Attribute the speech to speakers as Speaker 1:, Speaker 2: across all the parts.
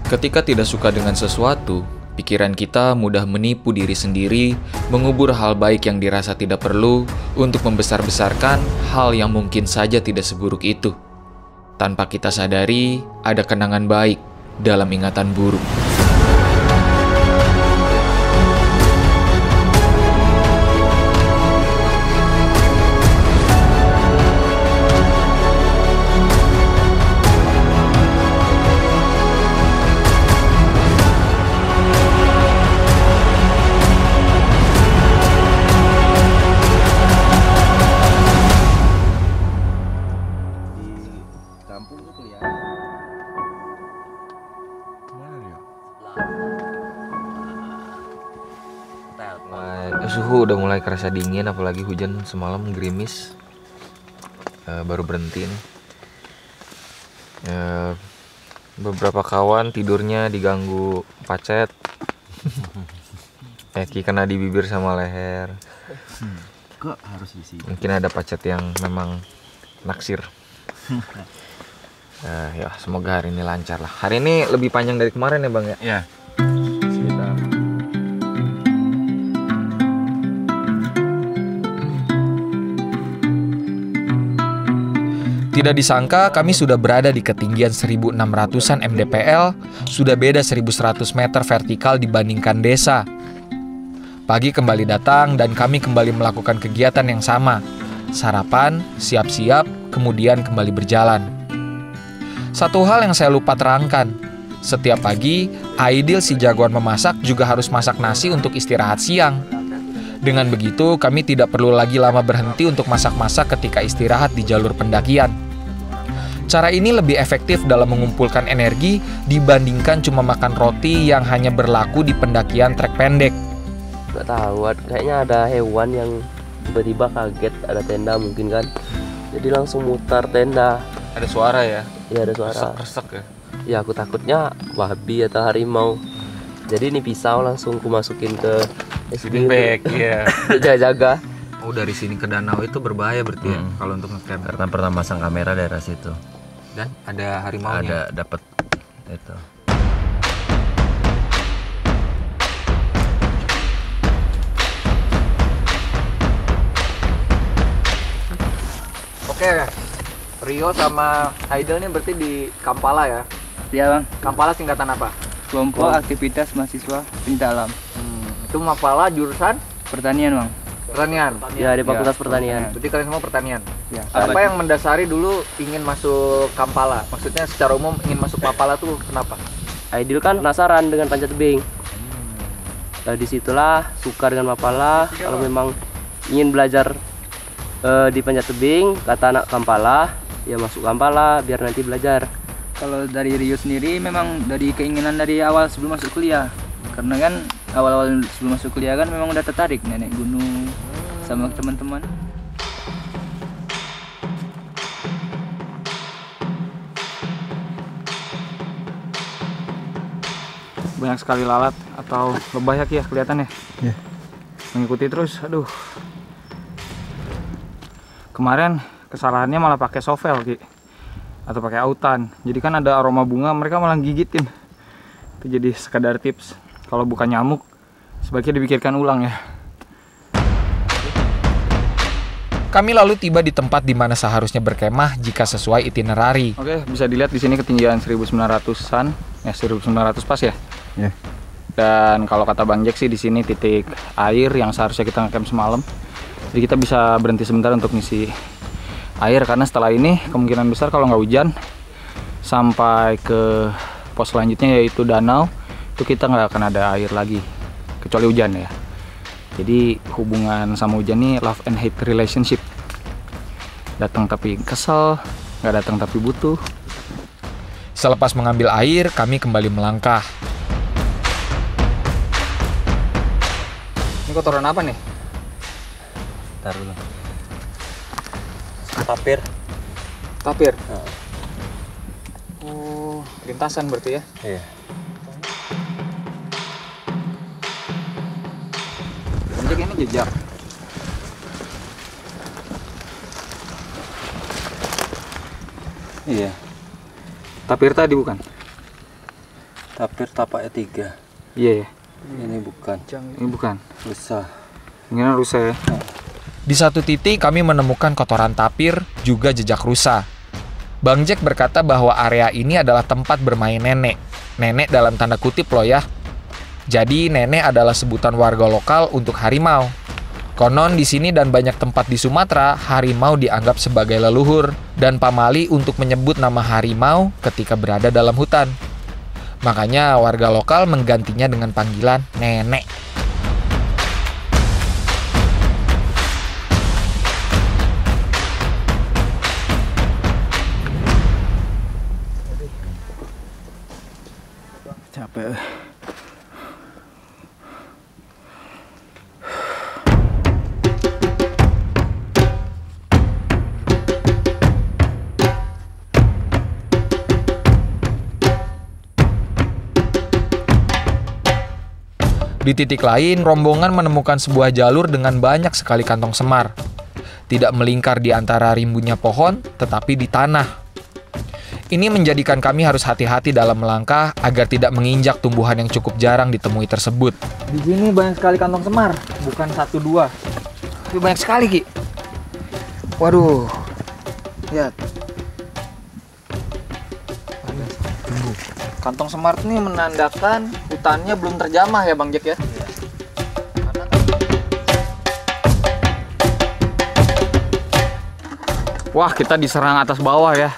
Speaker 1: Ketika tidak suka dengan sesuatu, pikiran kita mudah menipu diri sendiri, mengubur hal baik yang dirasa tidak perlu untuk membesar-besarkan hal yang mungkin saja tidak seburuk itu. Tanpa kita sadari, ada kenangan baik dalam ingatan buruk.
Speaker 2: Suhu udah mulai kerasa dingin, apalagi hujan semalam gerimis. Baru berhenti nih. Beberapa kawan tidurnya diganggu pacet. Eki kena di bibir sama leher.
Speaker 3: Kok harus di sini?
Speaker 2: Mungkin ada pacet yang memang naksir. Ya semoga hari ini lancar lah. Hari ini lebih panjang dari kemarin ya Bang ya?
Speaker 3: Iya.
Speaker 1: Tidak disangka kami sudah berada di ketinggian 1600-an mdpl, sudah beda 1100 meter vertikal dibandingkan desa. Pagi kembali datang dan kami kembali melakukan kegiatan yang sama. Sarapan, siap-siap, kemudian kembali berjalan. Satu hal yang saya lupa terangkan, setiap pagi, Aidil si jagoan memasak juga harus masak nasi untuk istirahat siang. Dengan begitu, kami tidak perlu lagi lama berhenti untuk masak-masak ketika istirahat di jalur pendakian. Cara ini lebih efektif dalam mengumpulkan energi dibandingkan cuma makan roti yang hanya berlaku di pendakian trek pendek.
Speaker 4: Gak tahu, kayaknya ada hewan yang tiba-tiba kaget ada tenda mungkin kan. Jadi langsung mutar tenda.
Speaker 2: Ada suara ya?
Speaker 4: Iya ada suara.
Speaker 2: Resek ya?
Speaker 4: Ya aku takutnya babi atau harimau. Jadi ini pisau langsung aku masukin ke
Speaker 2: sleeping bag, iya.
Speaker 4: Jaga-jaga.
Speaker 2: Oh dari sini ke danau itu berbahaya berarti ya kalau untuk ngecamp.
Speaker 3: Karena pernah pasang kamera daerah situ.
Speaker 2: Dan ada harimaunya.
Speaker 3: Ada dapat itu.
Speaker 1: Oke, Rio sama Aidil nih berarti di Kampala ya?
Speaker 5: Iya Bang,
Speaker 1: Kampala singkatan apa?
Speaker 5: kelompok aktivitas mahasiswa pendalam
Speaker 1: Itu Kampala jurusan
Speaker 5: pertanian Bang.
Speaker 1: pertanian.
Speaker 4: Ya di Fakultas Pertanian.
Speaker 1: Berarti kalian semua pertanian.
Speaker 5: Ya.
Speaker 1: Apa yang mendasari dulu ingin masuk Kampala? Maksudnya secara umum ingin masuk Kampala tuh kenapa?
Speaker 4: Aidil kan penasaran dengan panjat tebing. Disitulah suka dengan Mapala. Kalau memang ingin belajar di panjat tebing, kata anak Kampala, ya masuk Kampala biar nanti belajar.
Speaker 5: Kalau dari Rio sendiri memang dari keinginan dari awal sebelum masuk kuliah. Karena kan awal-awal sebelum masuk kuliah kan memang udah tertarik naik gunung sama teman-teman.
Speaker 6: Banyak sekali lalat atau lebah ya kelihatan ya.
Speaker 3: Iya.
Speaker 6: Mengikuti terus, aduh. Kemarin kesalahannya malah pakai sovel Ki. Atau pakai autan. Jadi kan ada aroma bunga, mereka malah gigitin. Itu jadi sekadar tips. Kalau bukan nyamuk, sebaiknya dipikirkan ulang ya.
Speaker 1: Kami lalu tiba di tempat di mana seharusnya berkemah jika sesuai itinerari.
Speaker 6: Oke, bisa dilihat di sini ketinggian 1900-an. Ya, 1900 pas ya.
Speaker 3: Iya.
Speaker 6: Dan kalau kata Bang Jack sih di sini titik air yang seharusnya kita ngecamp semalam. Jadi kita bisa berhenti sebentar untuk ngisi air karena setelah ini kemungkinan besar kalau nggak hujan sampai ke pos selanjutnya yaitu danau itu kita nggak akan ada air lagi kecuali hujan ya. Jadi hubungan sama hujan ini love and hate relationship. Datang tapi kesel, nggak datang tapi butuh.
Speaker 1: Selepas mengambil air, kami kembali melangkah.
Speaker 6: Ini kotoran apa nih?
Speaker 3: Taruh dulu.
Speaker 4: Tapir.
Speaker 6: Tapir. Oh, lintasan berarti ya?
Speaker 3: Iya.
Speaker 6: Anjek ini jejak. Iya. Tapir tadi bukan?
Speaker 3: Tapir tapaknya 3.
Speaker 6: Iya ya.
Speaker 3: Ini bukan.
Speaker 6: Ini bukan.
Speaker 3: Rusa.
Speaker 6: Ini rusa ya.
Speaker 1: Di satu titik kami menemukan kotoran tapir, juga jejak rusa. Bang Jack berkata bahwa area ini adalah tempat bermain nenek. Nenek dalam tanda kutip loh ya. Jadi nenek adalah sebutan warga lokal untuk harimau. Konon di sini dan banyak tempat di Sumatera, harimau dianggap sebagai leluhur dan pamali untuk menyebut nama harimau ketika berada dalam hutan. Makanya warga lokal menggantinya dengan panggilan nenek.
Speaker 6: Capek.
Speaker 1: Di titik lain, rombongan menemukan sebuah jalur dengan banyak sekali kantong semar. Tidak melingkar di antara rimbunnya pohon, tetapi di tanah. Ini menjadikan kami harus hati-hati dalam melangkah agar tidak menginjak tumbuhan yang cukup jarang ditemui tersebut.
Speaker 6: Di sini banyak sekali kantong semar, bukan 1-2. Tapi banyak sekali, Ki. Waduh. Lihat. Kantong semar ini menandakan hutannya belum terjamah ya Bang Jack ya? Wah, kita diserang atas bawah ya.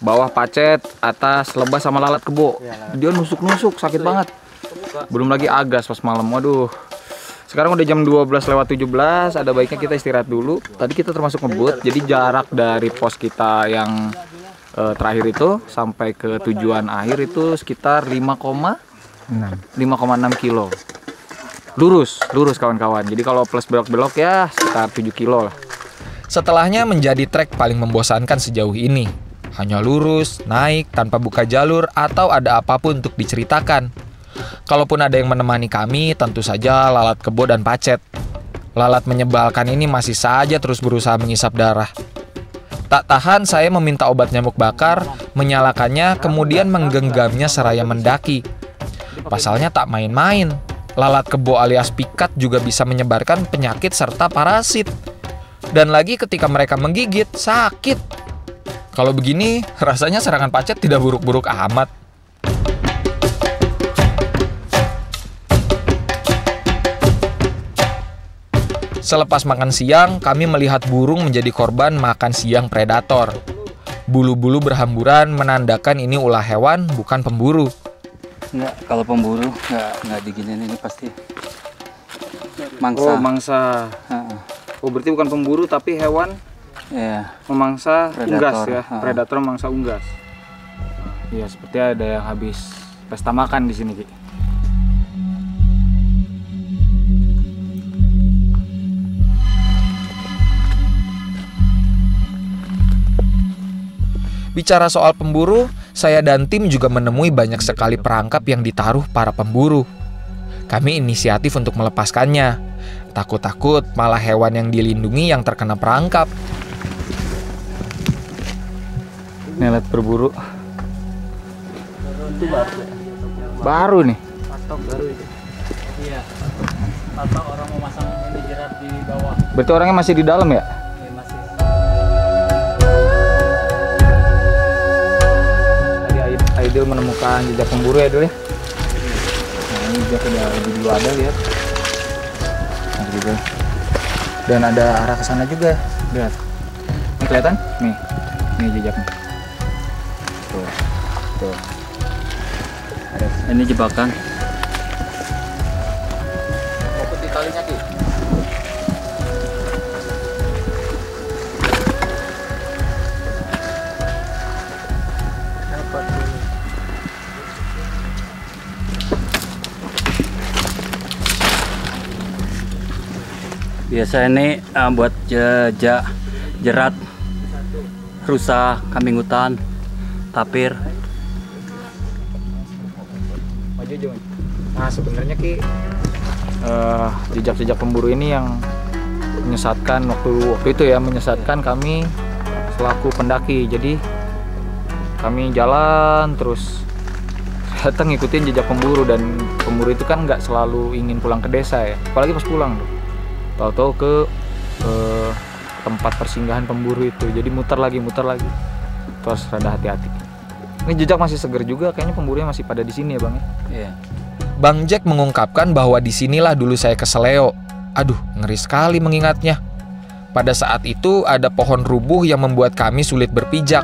Speaker 6: Bawah pacet, atas lebah sama lalat kebo. Dia nusuk-nusuk, sakit banget. Belum lagi agas pas malam. Waduh. Sekarang udah jam 12:17, ada baiknya kita istirahat dulu. Tadi kita termasuk ngebut, jadi jarak dari pos kita yang terakhir itu sampai ke tujuan akhir itu sekitar 5,6 kilo. Lurus kawan-kawan. Jadi kalau plus belok-belok ya sekitar 7 kilo lah.
Speaker 1: Setelahnya menjadi trek paling membosankan sejauh ini. Hanya lurus, naik, tanpa buka jalur, atau ada apapun untuk diceritakan. Kalaupun ada yang menemani kami, tentu saja lalat kebo dan pacet. Lalat menyebalkan ini masih saja terus berusaha mengisap darah. Tak tahan, saya meminta obat nyamuk bakar, menyalakannya, kemudian menggenggamnya seraya mendaki. Pasalnya tak main-main. Lalat kebo alias pikat juga bisa menyebarkan penyakit serta parasit. Dan lagi ketika mereka menggigit, sakit. Kalau begini, rasanya serangan pacet tidak buruk-buruk amat. Selepas makan siang, kami melihat burung menjadi korban makan siang predator. Bulu-bulu berhamburan menandakan ini ulah hewan, bukan pemburu.
Speaker 3: Enggak, kalau pemburu enggak diginiin, ini pasti mangsa.
Speaker 6: Oh, mangsa. Oh, berarti bukan pemburu tapi hewan memangsa unggas ya. Predator memangsa unggas. Iya, seperti ada yang habis pesta makan di sini, Ki.
Speaker 1: Bicara soal pemburu, saya dan tim juga menemui banyak sekali perangkap yang ditaruh para pemburu. Kami inisiatif untuk melepaskannya. Takut-takut malah hewan yang dilindungi yang terkena perangkap.
Speaker 6: Ini alat berburu. Baru nih.
Speaker 5: Patok baru itu. Iya. Patok orang mau masang ini jerat di bawah.
Speaker 6: Berarti orangnya masih di dalam ya?
Speaker 5: Ya, masih.
Speaker 6: Aidil menemukan jejak pemburu ya dulu ya. Nah, ini jejak udah dulu ada, lihat. Nah, juga. Dan ada arah ke sana juga, lihat. Ini kelihatan? Nih jejaknya. Tuh.
Speaker 3: Ini jebakan.
Speaker 6: Fokus di talinya, Ki.
Speaker 3: Biasa ini buat jerat rusa, kambing hutan, tapir.
Speaker 6: Nah, sebenarnya Ki, jejak-jejak pemburu ini yang menyesatkan waktu itu ya, menyesatkan kami selaku pendaki. Jadi kami jalan terus datang ngikutin jejak pemburu, dan pemburu itu kan nggak selalu ingin pulang ke desa ya, apalagi pas pulang tuh tahu-tahu ke tempat persinggahan pemburu itu, jadi muter lagi terus rada hati-hati. Ini jejak masih seger juga, kayaknya pemburunya masih pada di sini ya Bang ya.
Speaker 3: Iya.
Speaker 1: Bang Jack mengungkapkan bahwa disinilah dulu saya ke Seleo. Aduh, ngeri sekali mengingatnya. Pada saat itu ada pohon rubuh yang membuat kami sulit berpijak.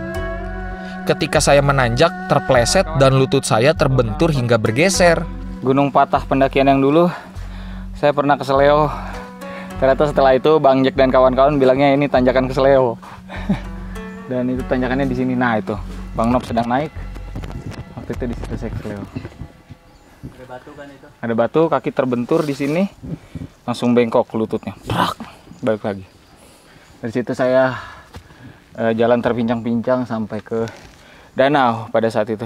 Speaker 1: Ketika saya menanjak, terpleset dan lutut saya terbentur hingga bergeser.
Speaker 6: Gunung Patah pendakian yang dulu saya pernah ke Seleo. Ternyata setelah itu Bang Jack dan kawan-kawan bilangnya ini tanjakan ke Seleo. Dan itu tanjakannya di sini. Nah itu Bang Nob sedang naik. Waktu itu di situ saya ke Seleo.
Speaker 3: Ada batu kan itu?
Speaker 6: Ada batu, kaki terbentur di sini, langsung bengkok lututnya. Prak, balik lagi. Dari situ saya jalan terpincang-pincang sampai ke danau pada saat itu.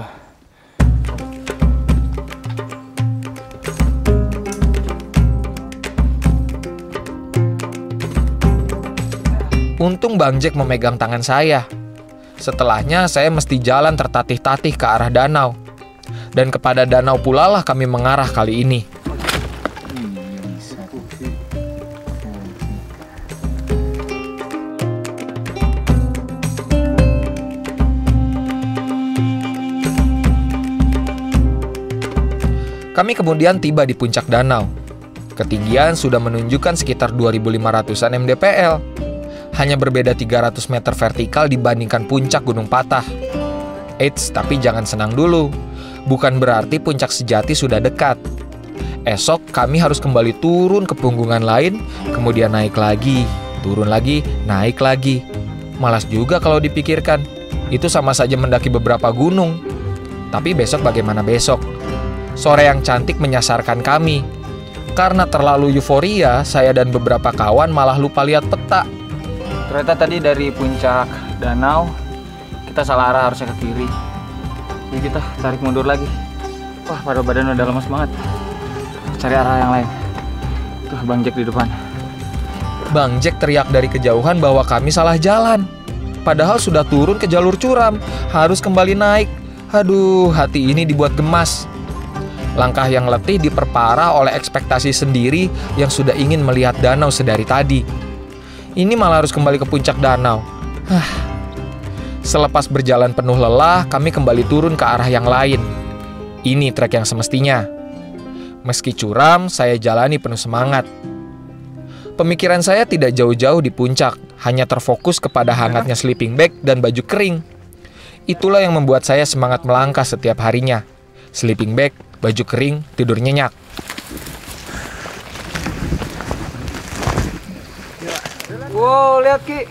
Speaker 1: Untung Bang Jack memegang tangan saya. Setelahnya saya mesti jalan tertatih-tatih ke arah danau. Dan kepada danau pula lah kami mengarah kali ini. Kami kemudian tiba di puncak danau. Ketinggian sudah menunjukkan sekitar 2.500-an mdpl. Hanya berbeda 300 meter vertikal dibandingkan puncak Gunung Patah. Eits, tapi jangan senang dulu. Bukan berarti puncak sejati sudah dekat. Esok kami harus kembali turun ke punggungan lain, kemudian naik lagi, turun lagi, naik lagi. Malas juga kalau dipikirkan. Itu sama saja mendaki beberapa gunung. Tapi besok bagaimana besok? Sore yang cantik menyasarkan kami. Karena terlalu euforia, saya dan beberapa kawan malah lupa lihat peta.
Speaker 6: Ternyata tadi dari puncak danau kita salah arah, harusnya ke kiri. Jadi kita tarik mundur lagi. Wah, pada badan udah lemas banget. Cari arah yang lain. Tuh Bang Jack di depan.
Speaker 1: Bang Jack teriak dari kejauhan bahwa kami salah jalan. Padahal sudah turun ke jalur curam, harus kembali naik. Aduh, hati ini dibuat gemas. Langkah yang letih diperparah oleh ekspektasi sendiri yang sudah ingin melihat danau sedari tadi. Ini malah harus kembali ke puncak danau. Selepas berjalan penuh lelah, kami kembali turun ke arah yang lain. Ini trek yang semestinya. Meski curam, saya jalani penuh semangat. Pemikiran saya tidak jauh-jauh di puncak, hanya terfokus kepada hangatnya sleeping bag dan baju kering. Itulah yang membuat saya semangat melangkah setiap harinya. Sleeping bag, baju kering, tidur nyenyak.
Speaker 6: Wow, lihat Ki.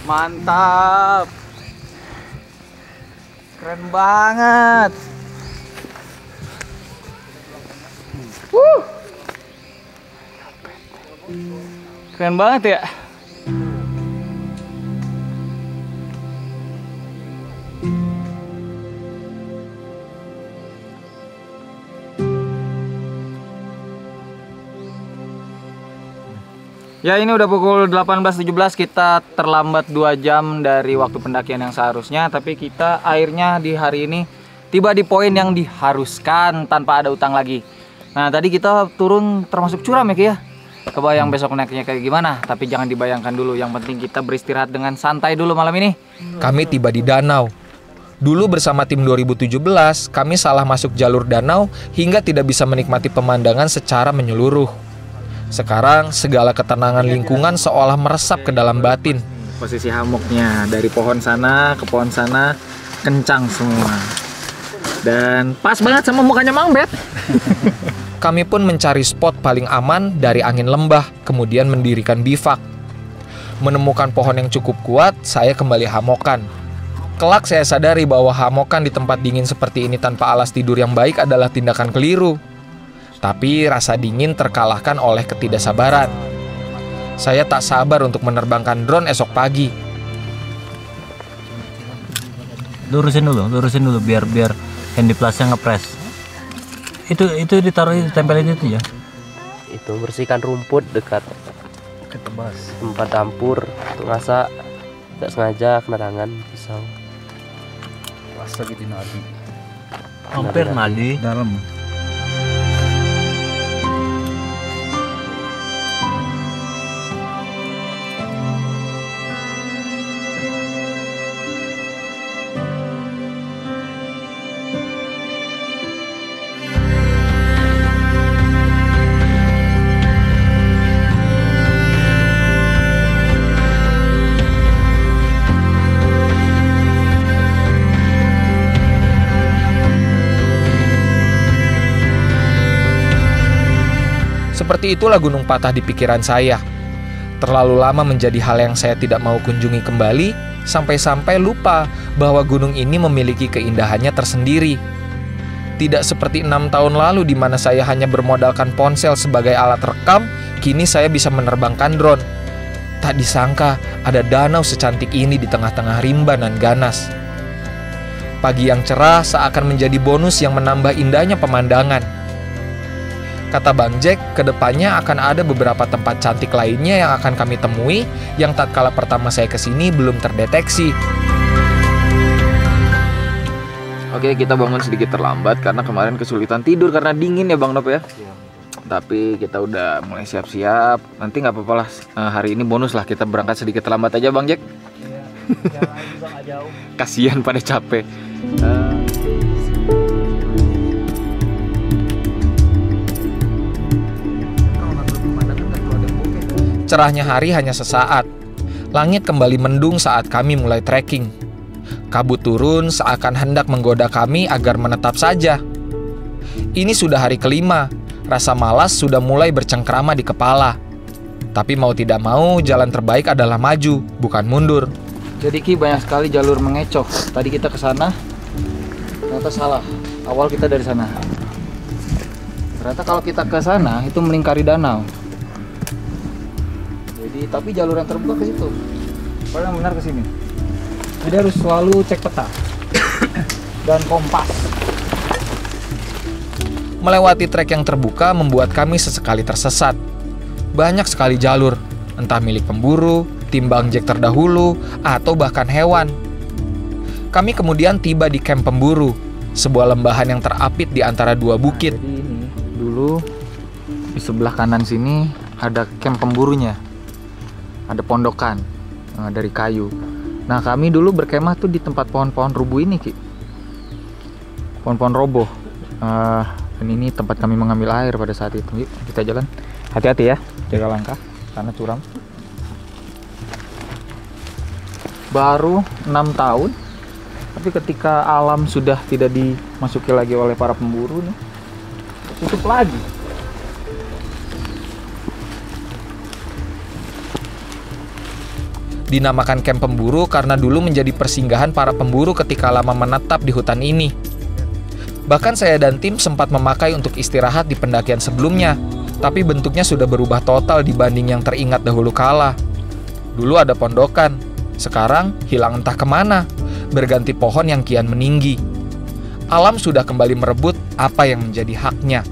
Speaker 6: Mantap. Keren banget. Keren banget ya. Ya, ini udah pukul 18.17, kita terlambat 2 jam dari waktu pendakian yang seharusnya. Tapi kita akhirnya di hari ini tiba di poin yang diharuskan tanpa ada utang lagi. Nah, tadi kita turun termasuk curam ya Ki ya. Kebayang besok naiknya kayak gimana, tapi jangan dibayangkan dulu. Yang penting kita beristirahat dengan santai dulu malam ini.
Speaker 1: Kami tiba di danau. Dulu bersama tim 2017, kami salah masuk jalur danau hingga tidak bisa menikmati pemandangan secara menyeluruh. Sekarang segala ketenangan lingkungan seolah meresap ke dalam batin.
Speaker 6: Posisi hammocknya dari pohon sana ke pohon sana kencang semua. Dan pas banget sama mukanya Mang Bet.
Speaker 1: Kami pun mencari spot paling aman dari angin lembah, kemudian mendirikan bivak. Menemukan pohon yang cukup kuat, saya kembali hamokan. Kelak saya sadari bahwa hamokan di tempat dingin seperti ini tanpa alas tidur yang baik adalah tindakan keliru. Tapi rasa dingin terkalahkan oleh ketidaksabaran. Saya tak sabar untuk menerbangkan drone esok pagi.
Speaker 3: Lurusin dulu biar handiplasnya ngepres. Itu ditaruh ditempelin itu ya.
Speaker 4: Itu bersihkan rumput dekat tempat dapur untuk masak. Tidak sengaja kena tangan pisau.
Speaker 5: Asa gitu nadi.
Speaker 3: Hampir nadi.
Speaker 6: Dalam.
Speaker 1: Seperti itulah Gunung Patah di pikiran saya. Terlalu lama menjadi hal yang saya tidak mau kunjungi kembali, sampai-sampai lupa bahwa gunung ini memiliki keindahannya tersendiri. Tidak seperti 6 tahun lalu di mana saya hanya bermodalkan ponsel sebagai alat rekam, kini saya bisa menerbangkan drone. Tak disangka ada danau secantik ini di tengah-tengah rimba nan ganas. Pagi yang cerah seakan menjadi bonus yang menambah indahnya pemandangan. Kata Bang Jack, kedepannya akan ada beberapa tempat cantik lainnya yang akan kami temui yang tatkala pertama saya kesini belum terdeteksi.
Speaker 2: Oke, kita bangun sedikit terlambat karena kemarin kesulitan tidur karena dingin ya Bang Nop ya. Tapi kita udah mulai siap-siap. Nanti nggak apa-apa lah, hari ini bonus lah kita berangkat sedikit terlambat aja Bang Jack. Kasihan pada capek.
Speaker 1: Cerahnya hari hanya sesaat. Langit kembali mendung saat kami mulai trekking. Kabut turun seakan hendak menggoda kami agar menetap saja. Ini sudah hari kelima. Rasa malas sudah mulai bercengkrama di kepala. Tapi mau tidak mau, jalan terbaik adalah maju, bukan mundur.
Speaker 6: Jadi Ki, banyak sekali jalur mengecoh. Tadi kita ke sana, ternyata salah. Awal kita dari sana. Ternyata kalau kita ke sana itu melingkari danau. Jadi tapi jalur yang terbuka ke situ. Padahal yang benar ke sini. Jadi harus selalu cek peta dan kompas.
Speaker 1: Melewati trek yang terbuka membuat kami sesekali tersesat. Banyak sekali jalur, entah milik pemburu, tim Bang Jack terdahulu, atau bahkan hewan. Kami kemudian tiba di kamp pemburu, sebuah lembahan yang terapit di antara dua bukit.
Speaker 6: Jadi ini dulu di sebelah kanan sini ada kamp pemburunya. Ada pondokan dari kayu. Nah, kami dulu berkemah tuh di tempat pohon-pohon rubuh ini, Ki. Pohon-pohon roboh. Dan ini tempat kami mengambil air pada saat itu. Yuk, kita jalan. Hati-hati ya, jaga langkah karena curam. Baru 6 tahun, tapi ketika alam sudah tidak dimasuki lagi oleh para pemburu nih, tutup lagi.
Speaker 1: Dinamakan kamp pemburu karena dulu menjadi persinggahan para pemburu ketika lama menetap di hutan ini. Bahkan saya dan tim sempat memakai untuk istirahat di pendakian sebelumnya, tapi bentuknya sudah berubah total dibanding yang teringat dahulu kala. Dulu ada pondokan, sekarang hilang entah kemana, berganti pohon yang kian meninggi. Alam sudah kembali merebut apa yang menjadi haknya.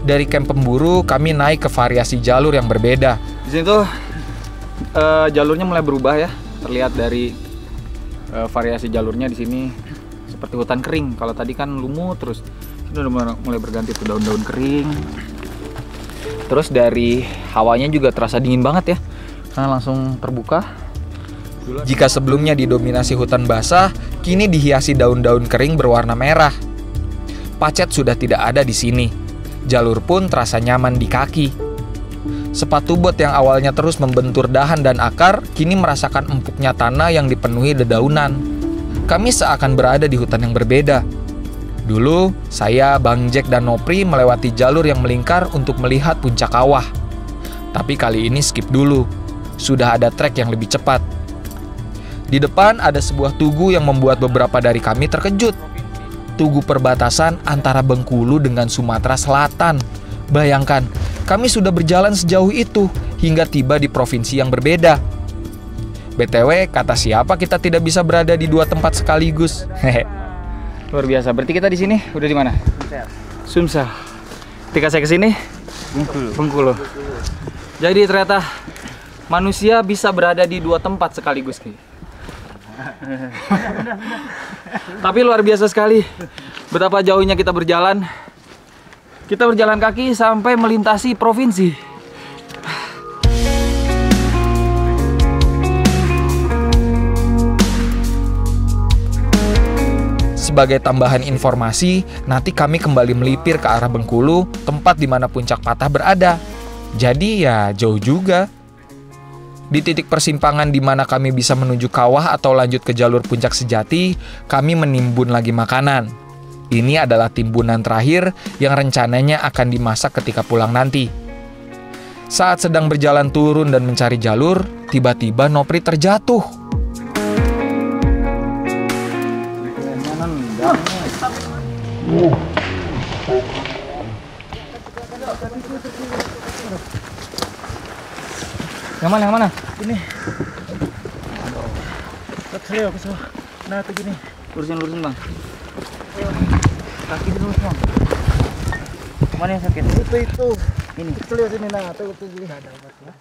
Speaker 1: Dari kamp pemburu, kami naik ke variasi jalur yang berbeda.
Speaker 6: Di sini tuh jalurnya mulai berubah ya, terlihat dari variasi jalurnya di sini seperti hutan kering. Kalau tadi kan lumut, terus ini udah mulai berganti tuh daun-daun kering. Terus dari hawanya juga terasa dingin banget ya, karena langsung terbuka.
Speaker 1: Jika sebelumnya didominasi hutan basah, kini dihiasi daun-daun kering berwarna merah. Pacet sudah tidak ada di sini. Jalur pun terasa nyaman di kaki. Sepatu bot yang awalnya terus membentur dahan dan akar, kini merasakan empuknya tanah yang dipenuhi dedaunan. Kami seakan berada di hutan yang berbeda. Dulu, saya, Bang Jack, dan Nopri melewati jalur yang melingkar untuk melihat puncak kawah. Tapi kali ini skip dulu. Sudah ada trek yang lebih cepat. Di depan ada sebuah tugu yang membuat beberapa dari kami terkejut. Tugu perbatasan antara Bengkulu dengan Sumatera Selatan. Bayangkan, kami sudah berjalan sejauh itu hingga tiba di provinsi yang berbeda. BTW, kata siapa kita tidak bisa berada di dua tempat sekaligus? Hehe.
Speaker 6: Luar biasa. Berarti kita di sini udah di mana? Sumsel. Ketika saya ke sini, Bengkulu. Jadi ternyata manusia bisa berada di dua tempat sekaligus, Ki. Tapi luar biasa sekali betapa jauhnya kita berjalan. Kita berjalan kaki sampai melintasi provinsi.
Speaker 1: Sebagai tambahan informasi, nanti kami kembali melipir ke arah Bengkulu, tempat di mana puncak patah berada. Jadi ya jauh juga. Di titik persimpangan di mana kami bisa menuju kawah atau lanjut ke jalur puncak sejati, kami menimbun lagi makanan. Ini adalah timbunan terakhir yang rencananya akan dimasak ketika pulang nanti. Saat sedang berjalan turun dan mencari jalur, tiba-tiba Nopri terjatuh.
Speaker 6: Yang mana? Yang mana?
Speaker 3: Ini. Kesel, kesel. Nah, tuh gini.
Speaker 6: Lurusin Bang.
Speaker 3: Kaki dulu semua.
Speaker 6: Mana yang sakit?
Speaker 3: Itu.
Speaker 6: Ini.
Speaker 3: Kesel sini nah, tuh gini. Ada obat ya.